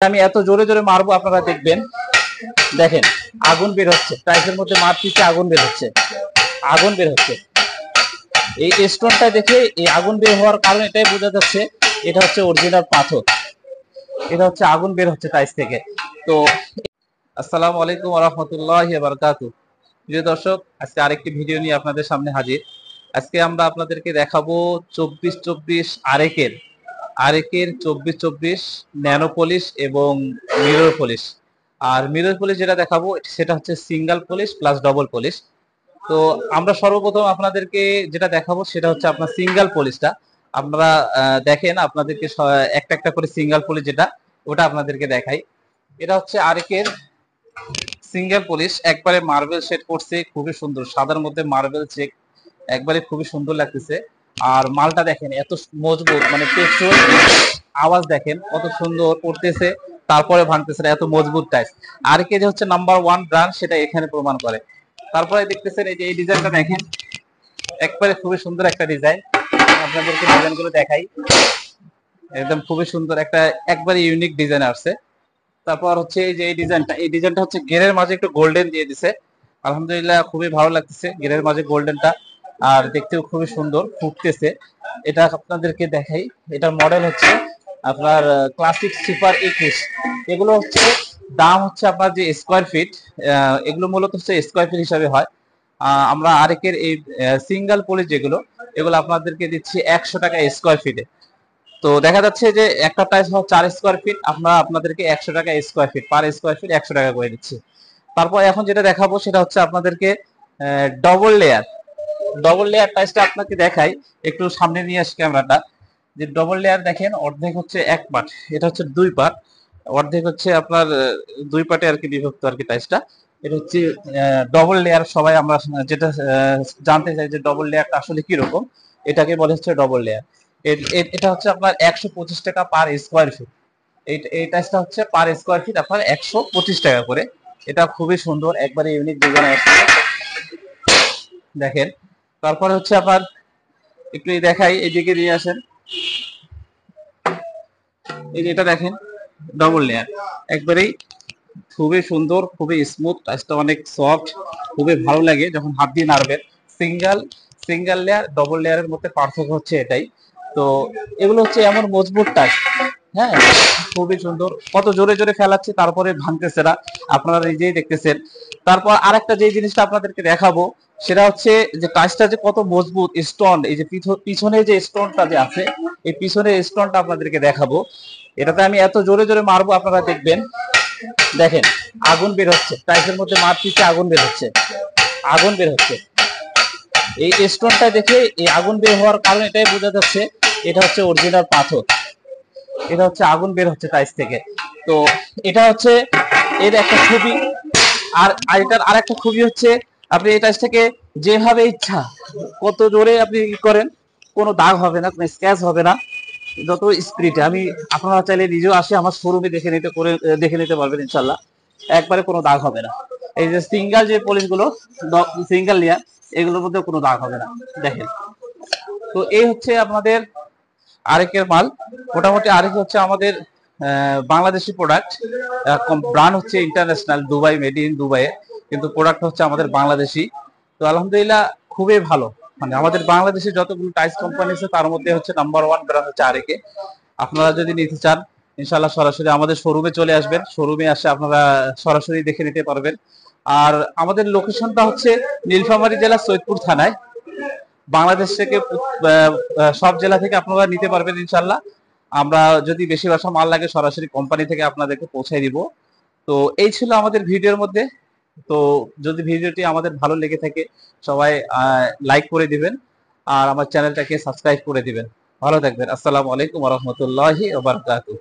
আমি এত জোরে জোরে মারবো আপনারা দেখবেন। দেখেন আগুন বের হচ্ছে, টাইলসের মধ্যে মারতেছে, আগুন বের হচ্ছে, আগুন বের হচ্ছে। এই স্টোনটা দেখে এই আগুন বের হওয়ার কারণ এটাই বোঝা যাচ্ছে এটা হচ্ছে অরিজিনাল পাথর, এটা হচ্ছে আগুন বের হচ্ছে টাইলস থেকে। তো আসসালামু আলাইকুম ওয়া রাহমাতুল্লাহি ওয়া বারাকাতুহু। প্রিয় দর্শক, আজকে আরেকটি ভিডিও নিয়ে আপনাদের সামনে হাজির। আজকে আমরা আপনাদেরকে দেখাবো 2424 আরেকের 2424 ন্যানো পলিশ এবং মিরর পলিশ। আর মিরর পলিশ যেটা দেখাবো সেটা হচ্ছে single polish plus double polish. তো আমরা সর্বপ্রথম আপনাদেরকে যেটা দেখাবো সেটা হচ্ছে আপনার সিঙ্গেল পলিশটা। আপনারা দেখেন, আপনাদেরকে একটা একটা করে সিঙ্গেল পলিশ যেটা ওটা আপনাদেরকে দেখাই। এটা হচ্ছে আরেকের সিঙ্গেল পলিশ, একবারে মার্বেল শেড করছে, খুবই সুন্দর, সাদার মধ্যে মার্বেল চেক, একবারে খুবই সুন্দর লাগতেছে। আর মালটা দেখেন এত মজবুত, মানে পেট্রোল আওয়াজ দেখেন কত সুন্দর করতেছে, তারপরে ভাঙতেছে না, এত মজবুত টাইস। আর কে যে হচ্ছে নাম্বার 1 ব্র্যান্ড সেটা এখানে প্রমাণ করে। তারপরে দেখতেছেন এই যে এই ডিজাইনটা দেখেন, একবারে খুবই সুন্দর একটা ডিজাইন, আপনাদেরকে ডিজাইনগুলো দেখাই। একদম খুবই সুন্দর একটা একবারে ইউনিক ডিজাইন আসছে। তারপর হচ্ছে এই যে এই ডিজাইনটা হচ্ছে গেরের মাঝে একটু গোল্ডেন দিয়ে দিছে, আলহামদুলিল্লাহ খুবই ভালো লাগতেছে গেরের মাঝে গোল্ডেনটা, আর দেখতেও খুবই সুন্দর ফুটতেছে। এটা আপনাদেরকে দেখাই, এটার মডেল হচ্ছে আপনার ক্লাসিক সুপার 21। এগুলো হচ্ছে দাম হচ্ছে আপনার যে স্কোয়ার ফিট, এগুলো মূলত হচ্ছে স্কোয়ার ফিট হিসাবে হয়। আমরা আরেকের এই সিঙ্গেল পলিশ যেগুলো, এগুলো আপনাদেরকে দিচ্ছি 100 টাকা স্কোয়ার ফিটে। তো দেখা যাচ্ছে যে একটা টাইলস 4 স্কোয়ার ফিট, আমরা আপনাদেরকে 100 টাকা square feet, per square feet 100 টাকা করে দিচ্ছি। তারপর এখন যেটা দেখাবো সেটা হচ্ছে আপনাদেরকে ডবল লেয়ার, ডবল লেয়ার টাইলসটা আপনাকে দেখাই। একটু সামনে নিয়ে আসি ক্যামেরাটা। যে ডবল লেয়ার দেখেন, অর্ধেক হচ্ছে এক পার্ট, এটা হচ্ছে দুই পার্ট, অর্ধেক হচ্ছে আপনার দুই পার্টে আর কি বিভক্ত আর কি টাইলসটা। এটা হচ্ছে ডবল লেয়ার। সবাই আমরা যেটা জানতে চাই যে ডবল লেয়ারটা আসলে কি রকম, এটাকে বলে হচ্ছে ডবল লেয়ার। এটা হচ্ছে আপনার 125 টাকা পার স্কোয়ার ফিট। এই টাইলসটা হচ্ছে পার স্কোয়ার ফিট আপনার 125 টাকা করে। এটা খুবই সুন্দর, একবারে ইউনিক ডিজাইন আসছে দেখেন। তারপরে হচ্ছে আপনার একটু দেখাই, এইদিকে নিয়ে আসেন। এই যে এটা দেখেন ডবল লেয়ার, একবারেই খুবই সুন্দর, খুবই স্মুথ, টাচটা অনেক সফট, খুবই ভালো লাগে যখন হাত দিয়ে নাড়বেন। সিঙ্গেল সিঙ্গেল লেয়ার ডবল লেয়ারের মধ্যে পার্থক্য হচ্ছে এটাই। তো এগুলো হচ্ছে এমন মজবুত টাচ, হ্যাঁ খুবই সুন্দর, কত জোরে জোরে ফেলাচ্ছে তারপরে ভাঙতেছে না, আপনারা নিজেই দেখতেছেন। তারপর আরেকটা যে জিনিসটা আপনাদেরকে দেখাবো সেটা হচ্ছে যে কাজটা যে কত মজবুত, স্টোন, এই যে পিছনে যে স্টোনটা যে আছে, এই পিছনের স্টোনটা আপনাদেরকে দেখাবো। এটাতে আমি এত জোরে জোরে মারবো আপনারা দেখবেন। দেখেন আগুন বের হচ্ছে, টাইলসের মধ্যে মারতেছে, আগুন বের হচ্ছে, আগুন বের হচ্ছে। এই স্টোনটা দেখে এই আগুন বের হওয়ার কারণ এটাই বোঝা যাচ্ছে এটা হচ্ছে অরিজিনাল পাথর, এটা হচ্ছে আগুন বের হচ্ছে টাইলস থেকে। তো এটা হচ্ছে এর একটা খুবই, আর এটার আরেকটা খুবই হচ্ছে আপনি এই টাইলসটাকে যেভাবে ইচ্ছা কত জোরে আপনি করেন, কোনো দাগ হবে না, কোনো স্ক্র্যাচ হবে না, যত স্পিডে। আমি আপনারা চাইলে নিজেও আসে আমার শোরুমে দেখে নিতে পারবেন ইনশাল্লাহ, একবারে কোনো দাগ হবে না। এই যে সিঙ্গেল যে পলিশগুলো, সিঙ্গেল লেয়ার, এগুলোর মধ্যে কোনো দাগ হবে না দেখেন। তো এই হচ্ছে আপনাদের আরেকের মাল। মোটামুটি আরেক হচ্ছে আমাদের বাংলাদেশি প্রোডাক্ট, ব্র্যান্ড হচ্ছে international, Dubai, made in Dubai, কিন্তু প্রোডাক্ট হচ্ছে আমাদের বাংলাদেশি। তো আলহামদুলিল্লাহ খুবই ভালো, মানে আমাদের বাংলাদেশে যতগুলো টাইলস কোম্পানি আছে তার মধ্যে হচ্ছে নাম্বার 1 ব্র্যান্ড হচ্ছে আরেকে। আপনারা যদি নিতে চান ইনশাল্লাহ সরাসরি আমাদের শোরুমে চলে আসবেন, শোরুমে আসে আপনারা সরাসরি দেখে নিতে পারবেন। আর আমাদের লোকেশনটা হচ্ছে নীলফামারী জেলা সৈয়দপুর থানায়। বাংলাদেশ থেকে সব জেলা থেকে আপনারা নিতে পারবেন ইনশাল্লাহ। আমরা যদি বেশি বাসা মাল লাগে সরাসরি কোম্পানি থেকে আপনাদেরকে পৌঁছায় দিব। তো এই ছিল আমাদের ভিডিওর মধ্যে। তো যদি ভিডিওটি আমাদের ভালো লেগে থাকে সবাই লাইক করে দিবেন, আর আমার চ্যানেলটাকে সাবস্ক্রাইব করে দিবেন। ভালো থাকবেন। আসসালামু আলাইকুম ওয়া রাহমাতুল্লাহি ওয়া বারাকাতুহু।